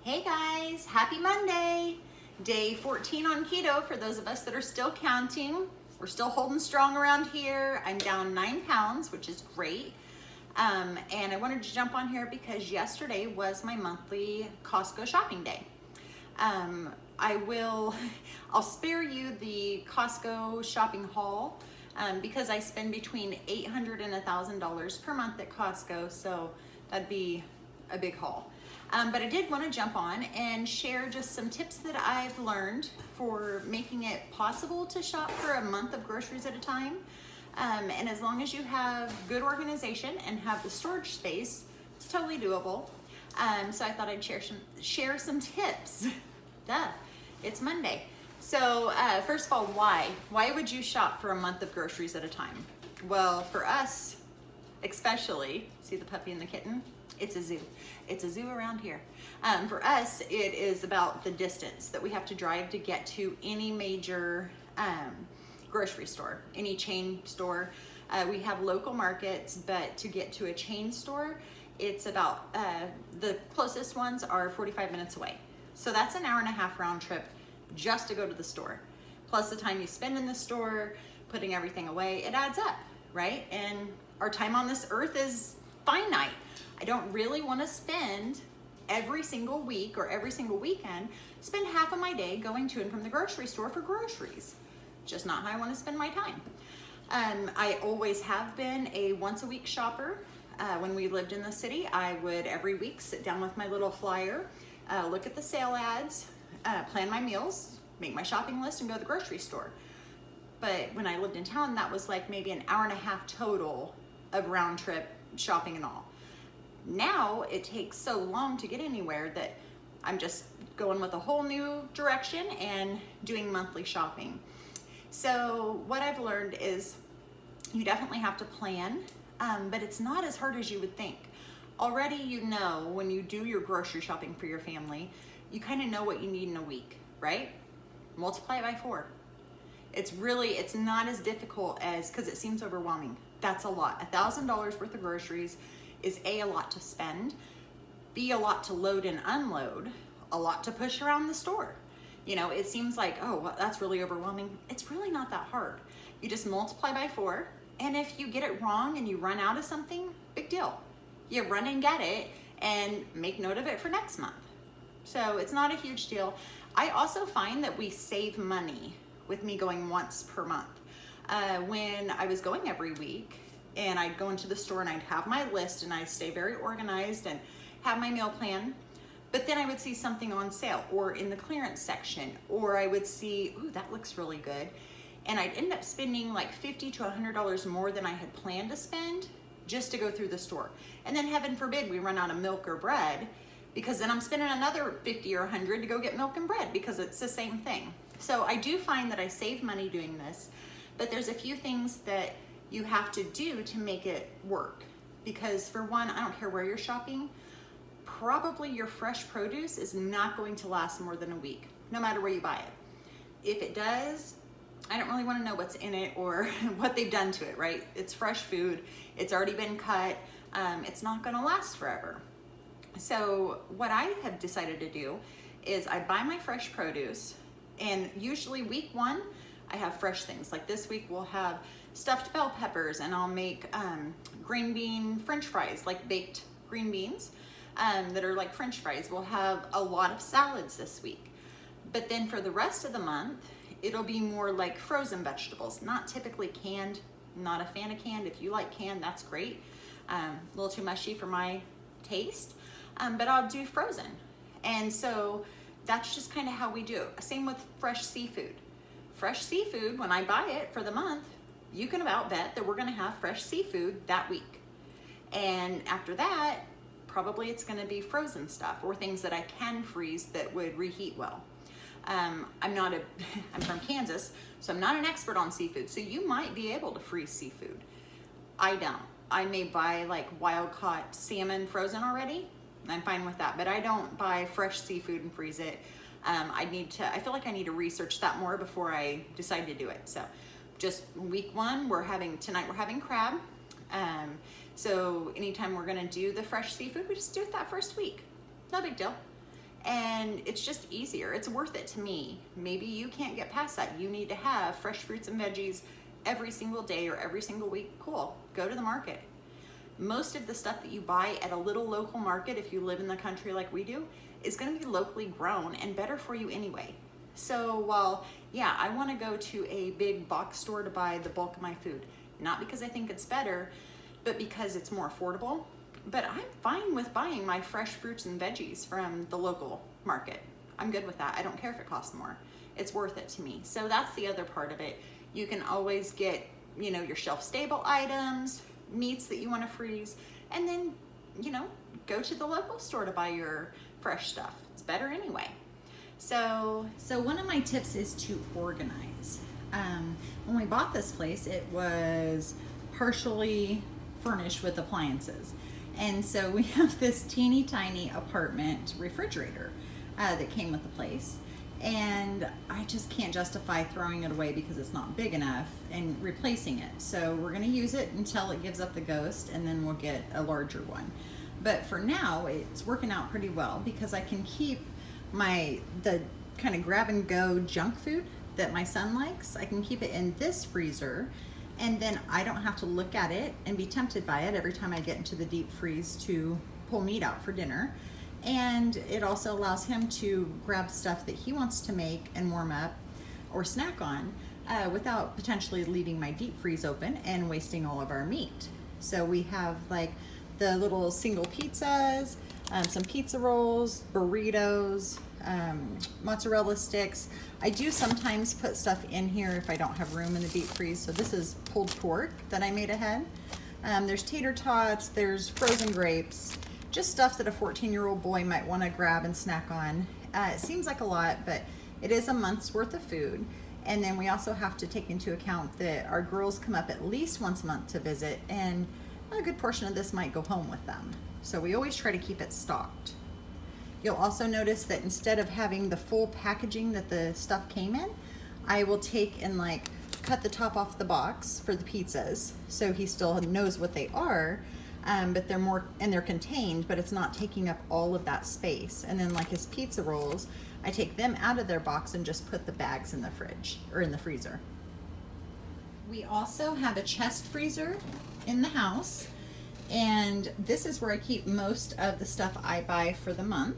Hey guys, happy Monday. Day 14 on keto for those of us that are still counting. We're still holding strong around here. I'm down 9 pounds, which is great. And I wanted to jump on here because yesterday was my monthly Costco shopping day. I'll spare you the Costco shopping haul because I spend between $800 and $1,000 per month at Costco, so that'd be a big haul. But I did want to jump on and share just some tips that I've learned for making it possible to shop for a month of groceries at a time. And as long as you have good organization and have the storage space, it's totally doable. So I thought I'd share some tips. Duh, it's Monday. So first of all, why? Why would you shop for a month of groceries at a time? Well, for us, especially, see the puppy and the kitten? It's a zoo. It's a zoo around here. For us, it is about the distance that we have to drive to get to any major grocery store, any chain store. We have local markets, but to get to a chain store, it's about, the closest ones are 45 minutes away. So that's an hour and a half round trip just to go to the store. Plus the time you spend in the store, putting everything away, it adds up, right? And our time on this earth is finite. I don't really want to spend every single week or every single weekend, spend half of my day going to and from the grocery store for groceries. Just not how I want to spend my time. I always have been a once a week shopper. When we lived in the city, I would every week sit down with my little flyer, look at the sale ads, plan my meals, make my shopping list, and go to the grocery store. But when I lived in town, that was like maybe an hour and a half total of round trip shopping and all. Now it takes so long to get anywhere that I'm just going with a whole new direction and doing monthly shopping. So what I've learned is you definitely have to plan, but it's not as hard as you would think. Already you know when you do your grocery shopping for your family, you kind of know what you need in a week, right? Multiply it by 4. It's not as difficult as, because it seems overwhelming. That's a lot. $1,000 worth of groceries is A, a lot to spend, B, a lot to load and unload, a lot to push around the store. You know, it seems like, oh, well, that's really overwhelming. It's really not that hard. You just multiply by 4, and if you get it wrong and you run out of something, big deal. You run and get it and make note of it for next month. So it's not a huge deal. I also find that we save money with me going once per month. When I was going every week, and I'd go into the store and I'd have my list and I'd stay very organized and have my meal plan. But then I would see something on sale or in the clearance section, or I would see, ooh, that looks really good. And I'd end up spending like $50 to $100 more than I had planned to spend just to go through the store. And then heaven forbid we run out of milk or bread, because then I'm spending another $50 or $100 to go get milk and bread because it's the same thing. So I do find that I save money doing this, but there's a few things that you have to do to make it work. Because for one, I don't care where you're shopping, probably your fresh produce is not going to last more than a week, no matter where you buy it. If it does, I don't really want to know what's in it or what they've done to it, right? It's fresh food, it's already been cut, it's not gonna last forever. So what I have decided to do is I buy my fresh produce, and usually week 1, I have fresh things. Like this week we'll have stuffed bell peppers, and I'll make green bean French fries, like baked green beans that are like French fries. We'll have a lot of salads this week. But then for the rest of the month, it'll be more like frozen vegetables, not typically canned. I'm not a fan of canned. If you like canned, that's great. A little too mushy for my taste, but I'll do frozen. And so that's just kind of how we do it. Same with fresh seafood. Fresh seafood, when I buy it for the month, you can about bet that we're gonna have fresh seafood that week. And after that, probably it's gonna be frozen stuff or things that I can freeze that would reheat well. I'm from Kansas, so I'm not an expert on seafood. So you might be able to freeze seafood. I don't. I may buy like wild caught salmon frozen already. I'm fine with that, but I don't buy fresh seafood and freeze it. I feel like I need to research that more before I decide to do it. So just week 1, tonight we're having crab. So anytime we're gonna do the fresh seafood, we just do it that first week. No big deal. and it's just easier. It's worth it to me. Maybe you can't get past that. You need to have fresh fruits and veggies every single day or every single week. Cool, go to the market. Most of the stuff that you buy at a little local market, if you live in the country like we do, is going to be locally grown and better for you anyway. So while, yeah, I want to go to a big box store to buy the bulk of my food, not because I think it's better, but because it's more affordable. But I'm fine with buying my fresh fruits and veggies from the local market. I'm good with that. I don't care if it costs more. It's worth it to me. So that's the other part of it. You can always get, you know, your shelf stable items, meats that you want to freeze, and then, you know, go to the local store to buy your fresh stuff. It's better anyway. So one of my tips is to organize. When we bought this place, it was partially furnished with appliances. And so we have this teeny tiny apartment refrigerator that came with the place. And I just can't justify throwing it away because it's not big enough and replacing it. So we're gonna use it until it gives up the ghost, and then we'll get a larger one. But for now, it's working out pretty well because I can keep the kind of grab and go junk food that my son likes. I can keep it in this freezer, and then I don't have to look at it and be tempted by it every time I get into the deep freeze to pull meat out for dinner. And it also allows him to grab stuff that he wants to make and warm up or snack on without potentially leaving my deep freeze open and wasting all of our meat. So we have like the little single pizzas, some pizza rolls, burritos, mozzarella sticks. I do sometimes put stuff in here if I don't have room in the deep freeze. So this is pulled pork that I made ahead. There's tater tots, there's frozen grapes, just stuff that a 14-year-old boy might want to grab and snack on. It seems like a lot, but it is a month's worth of food. And then we also have to take into account that our girls come up at least once a month to visit, and a good portion of this might go home with them. So we always try to keep it stocked. You'll also notice that instead of having the full packaging that the stuff came in, I will take and like cut the top off the box for the pizzas, so he still knows what they are, but they're contained, but it's not taking up all of that space. And then like his pizza rolls, I take them out of their box and just put the bags in the fridge or in the freezer. We also have a chest freezer in the house, and this is where I keep most of the stuff I buy for the month.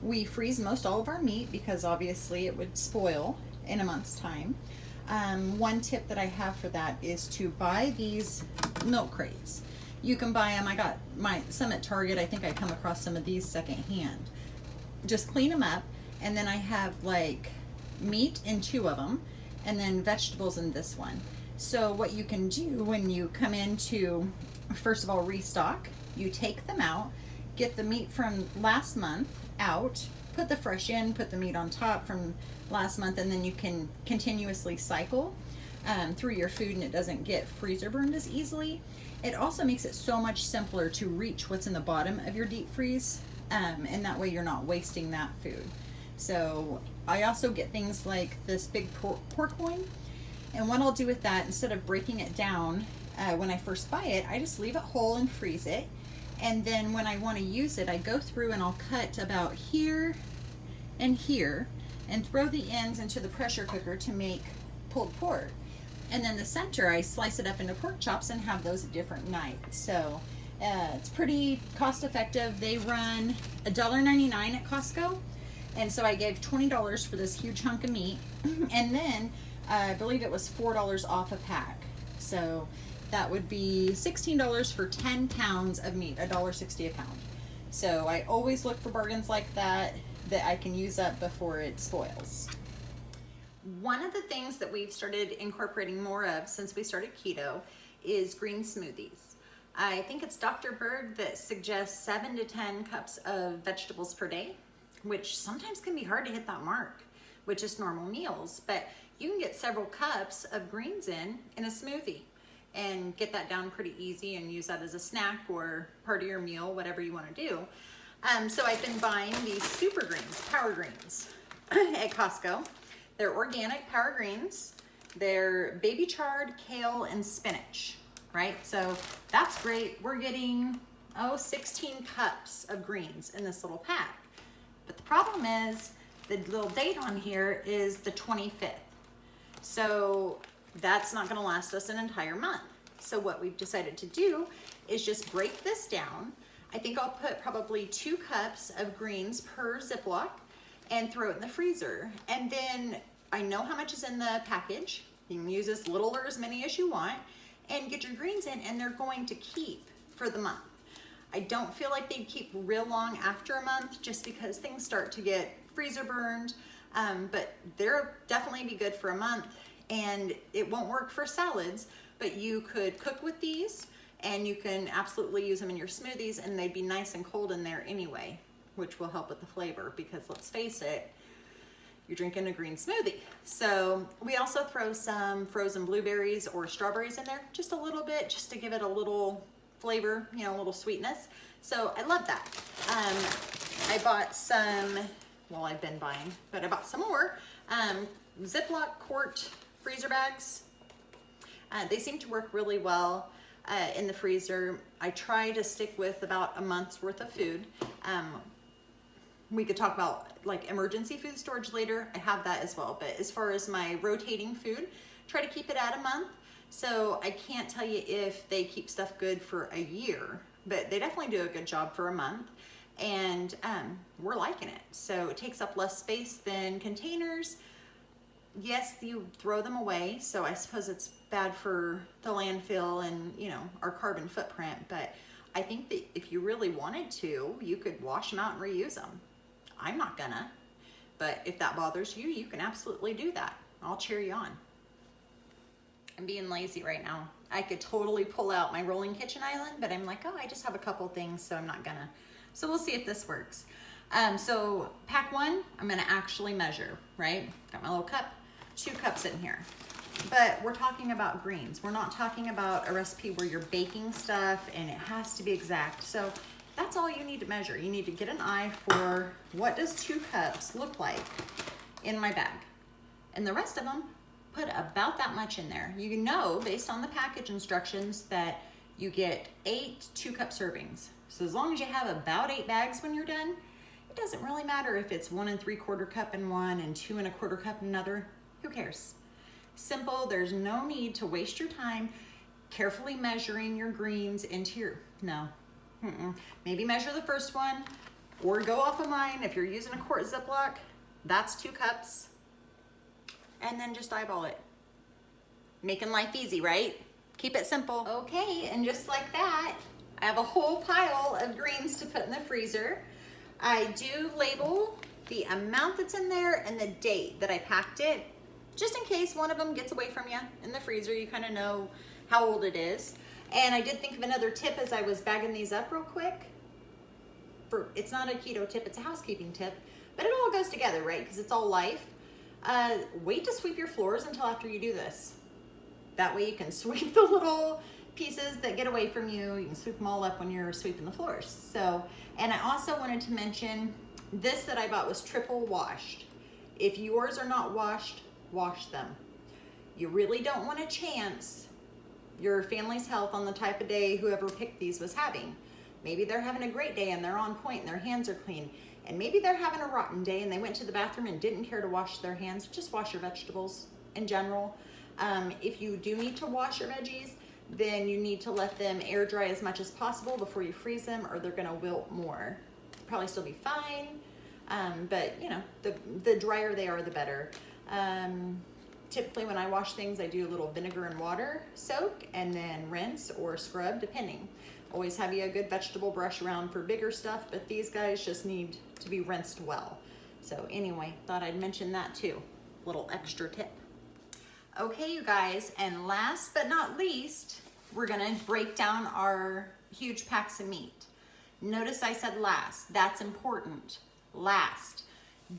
We freeze most all of our meat because obviously it would spoil in a month's time. One tip that I have for that is to buy these milk crates. You can buy them. I got some at Target. I think I come across some of these secondhand. Just clean them up, and then I have like meat in 2 of them, and then vegetables in this one. So what you can do when you come in to, first of all, restock, you take them out, get the meat from last month out, put the fresh in, put the meat on top from last month, and then you can continuously cycle through your food, and it doesn't get freezer burned as easily. It also makes it so much simpler to reach what's in the bottom of your deep freeze, and that way you're not wasting that food. So I also get things like this big pork loin, and what I'll do with that, instead of breaking it down when I first buy it, I just leave it whole and freeze it. And then when I want to use it, I go through and I'll cut about here and here and throw the ends into the pressure cooker to make pulled pork. And then the center, I slice it up into pork chops and have those at different nights. So it's pretty cost effective. They run $1.99 at Costco. And so I gave $20 for this huge hunk of meat. And then I believe it was $4 off a pack. So that would be $16 for 10 pounds of meat, $1.60 a pound. So I always look for bargains like that I can use up before it spoils. One of the things that we've started incorporating more of since we started keto is green smoothies. I think it's Dr. Berg that suggests 7 to 10 cups of vegetables per day, which sometimes can be hard to hit that mark with just normal meals, but you can get several cups of greens in a smoothie and get that down pretty easy and use that as a snack or part of your meal, whatever you want to do. So I've been buying these super greens, power greens at Costco. They're organic power greens. They're baby chard, kale, and spinach, right? So that's great. We're getting, 16 cups of greens in this little pack. But the problem is the little date on here is the 25th. So that's not gonna last us an entire month. So what we've decided to do is just break this down. I think I'll put probably 2 cups of greens per Ziploc and throw it in the freezer. And then I know how much is in the package. You can use as little or as many as you want and get your greens in, and they're going to keep for the month. I don't feel like they'd keep real long after a month just because things start to get freezer burned, but they'll definitely be good for a month, and it won't work for salads, but you could cook with these and you can absolutely use them in your smoothies, and they'd be nice and cold in there anyway, which will help with the flavor because let's face it, you're drinking a green smoothie. So we also throw some frozen blueberries or strawberries in there, just a little bit, just to give it a little flavor, you know, a little sweetness. So I love that. I bought some, well, I've been buying, but I bought some more Ziploc quart freezer bags. They seem to work really well in the freezer. I try to stick with about a month's worth of food. We could talk about like emergency food storage later. I have that as well. But as far as my rotating food, try to keep it at a month. So I can't tell you if they keep stuff good for a year, but they definitely do a good job for a month. And we're liking it. So it takes up less space than containers. Yes, you throw them away. So I suppose it's bad for the landfill and, you know, our carbon footprint. But I think that if you really wanted to, you could wash them out and reuse them. I'm not gonna, but if that bothers you, you can absolutely do that. I'll cheer you on. I'm being lazy right now. I could totally pull out my rolling kitchen island, but I'm like, oh, I just have a couple things, so I'm not gonna. So we'll see if this works. So pack 1, I'm gonna actually measure, right? Got my little cup, 2 cups in here. But we're talking about greens. We're not talking about a recipe where you're baking stuff and it has to be exact. So that's all you need to measure. You need to get an eye for what does 2 cups look like in my bag. And the rest of them, put about that much in there. You know, based on the package instructions, that you get 8 2-cup servings. So as long as you have about 8 bags when you're done, it doesn't really matter if it's 1 3/4 cup in one and 2 1/4 cup in another. Who cares? Simple. There's no need to waste your time carefully measuring your greens into your, no. Maybe measure the first one or go off of mine. If you're using a quart Ziploc, that's 2 cups. And then just eyeball it. Making life easy, right? Keep it simple. Okay, and just like that, I have a whole pile of greens to put in the freezer. I do label the amount that's in there and the date that I packed it, just in case one of them gets away from you in the freezer. You kind of know how old it is. And I did think of another tip as I was bagging these up real quick. It's not a keto tip, it's a housekeeping tip, but it all goes together, right? Because it's all life. Wait to sweep your floors until after you do this. That way you can sweep the little pieces that get away from you. You can sweep them all up when you're sweeping the floors. So, and I also wanted to mention this that I bought was triple washed. If yours are not washed, wash them. You really don't want to chance your family's health on the type of day whoever picked these was having. Maybe they're having a great day and they're on point and their hands are clean. And maybe they're having a rotten day and they went to the bathroom and didn't care to wash their hands. Just wash your vegetables in general. If you do need to wash your veggies, then you need to let them air dry as much as possible before you freeze them, or they're gonna wilt more. Probably still be fine, but you know, the drier they are, the better. Typically when I wash things, I do a little vinegar and water soak and then rinse or scrub, depending. Always have you a good vegetable brush around for bigger stuff, but these guys just need to be rinsed well. So anyway, thought I'd mention that too. Little extra tip. Okay, you guys, and last but not least, we're gonna break down our huge packs of meat. Notice I said last, that's important, last.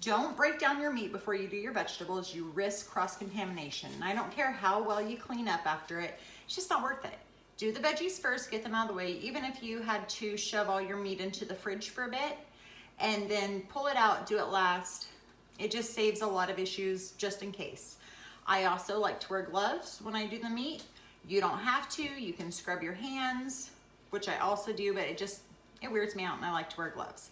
Don't break down your meat before you do your vegetables. You risk cross-contamination. I don't care how well you clean up after it, it's just not worth it. Do the veggies first, get them out of the way, even if you had to shove all your meat into the fridge for a bit, and then pull it out, do it last. It just saves a lot of issues just in case. I also like to wear gloves when I do the meat. You don't have to, you can scrub your hands, which I also do, but it weirds me out and I like to wear gloves.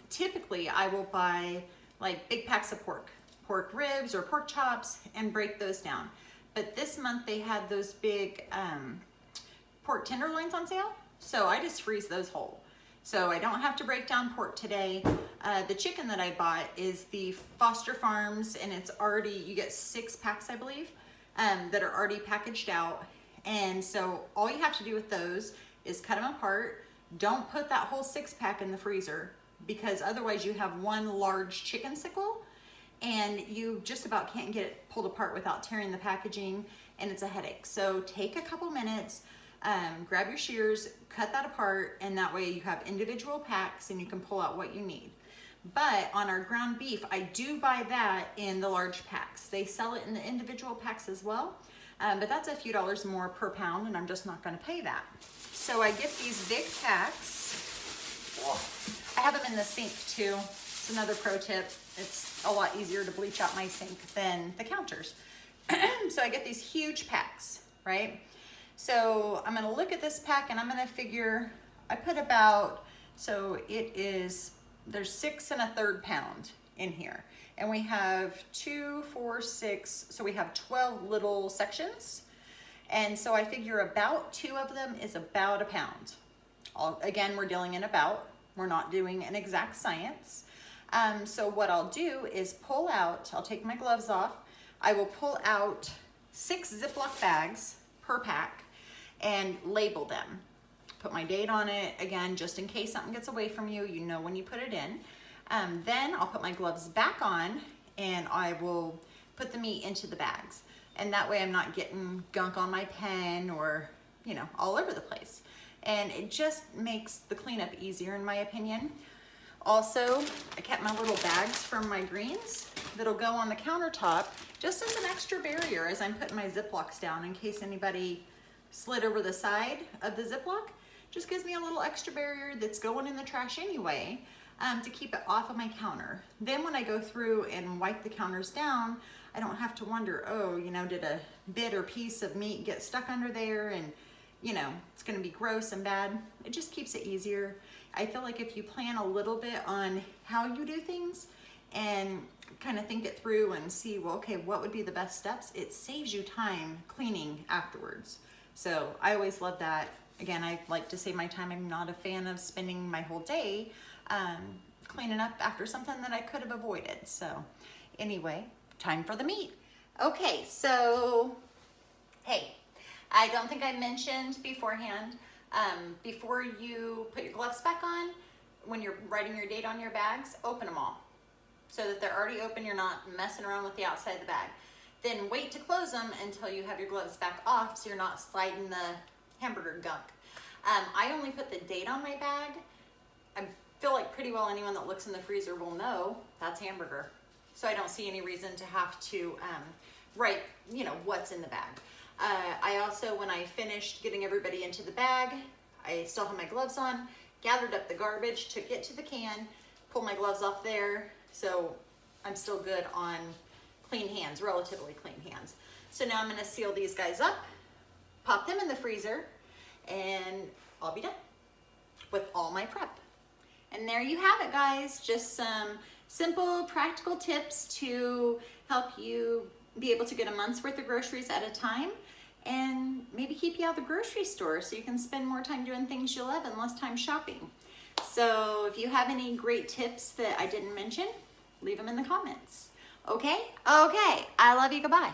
Typically I will buy like big packs of pork ribs or pork chops and break those down. But this month they had those big pork tenderloins on sale. So I just freeze those whole. So I don't have to break down pork today. The chicken that I bought is the Foster Farms, and it's already, you get 6 packs, I believe, that are already packaged out. And so all you have to do with those is cut them apart. Don't put that whole 6-pack in the freezer, because otherwise you have one large chicken sickle and you just about can't get it pulled apart without tearing the packaging, and it's a headache. So take a couple minutes, grab your shears, cut that apart, and that way you have individual packs and you can pull out what you need. But on our ground beef, I do buy that in the large packs. They sell it in the individual packs as well, but that's a few dollars more per pound, and I'm just not gonna pay that. So I get these big packs. I have them in the sink too. It's another pro tip. It's a lot easier to bleach out my sink than the counters. So I get these huge packs, right? So I'm gonna look at this pack and I'm gonna figure, I put about, so it is, there's 6 1/3 pound in here. And we have 2, 4, 6, so we have 12 little sections. And so I figure about 2 of them is about a pound. Again, we're dealing in about, we're not doing an exact science. So what I'll do is pull out, I'll take my gloves off, I will pull out 6 Ziploc bags per pack and label them. Put my date on it, again, just in case something gets away from you, you know when you put it in. Then I'll put my gloves back on and I will put the meat into the bags. And that way I'm not getting gunk on my pen or, you know, all over the place. And it just makes the cleanup easier in my opinion. Also, I kept my little bags from my greens that'll go on the countertop just as an extra barrier as I'm putting my Ziplocs down in case anybody slid over the side of the Ziploc. Just gives me a little extra barrier that's going in the trash anyway, to keep it off of my counter. Then when I go through and wipe the counters down, I don't have to wonder, oh, you know, did a bit or piece of meat get stuck under there and, you know, it's gonna be gross and bad. It just keeps it easier. I feel like if you plan a little bit on how you do things and kind of think it through and see, well, okay, what would be the best steps? It saves you time cleaning afterwards. So I always love that. Again, I like to save my time. I'm not a fan of spending my whole day cleaning up after something that I could have avoided. So anyway, time for the meat. Okay, so, hey, I don't think I mentioned beforehand, before you put your gloves back on, when you're writing your date on your bags, open them all. So that they're already open, you're not messing around with the outside of the bag. Then wait to close them until you have your gloves back off so you're not sliding the hamburger gunk. I only put the date on my bag. I feel like pretty well anyone that looks in the freezer will know that's hamburger. So I don't see any reason to have to write, you know, what's in the bag. I also, when I finished getting everybody into the bag, I still had my gloves on, gathered up the garbage, took it to the can, pulled my gloves off there. So I'm still good on clean hands, relatively clean hands. So now I'm gonna seal these guys up, pop them in the freezer, and I'll be done with all my prep. And there you have it, guys. Just some simple, practical tips to help you be able to get a month's worth of groceries at a time and maybe keep you out of the grocery store so you can spend more time doing things you love and less time shopping. So if you have any great tips that I didn't mention, leave them in the comments. Okay? Okay. I love you. Goodbye.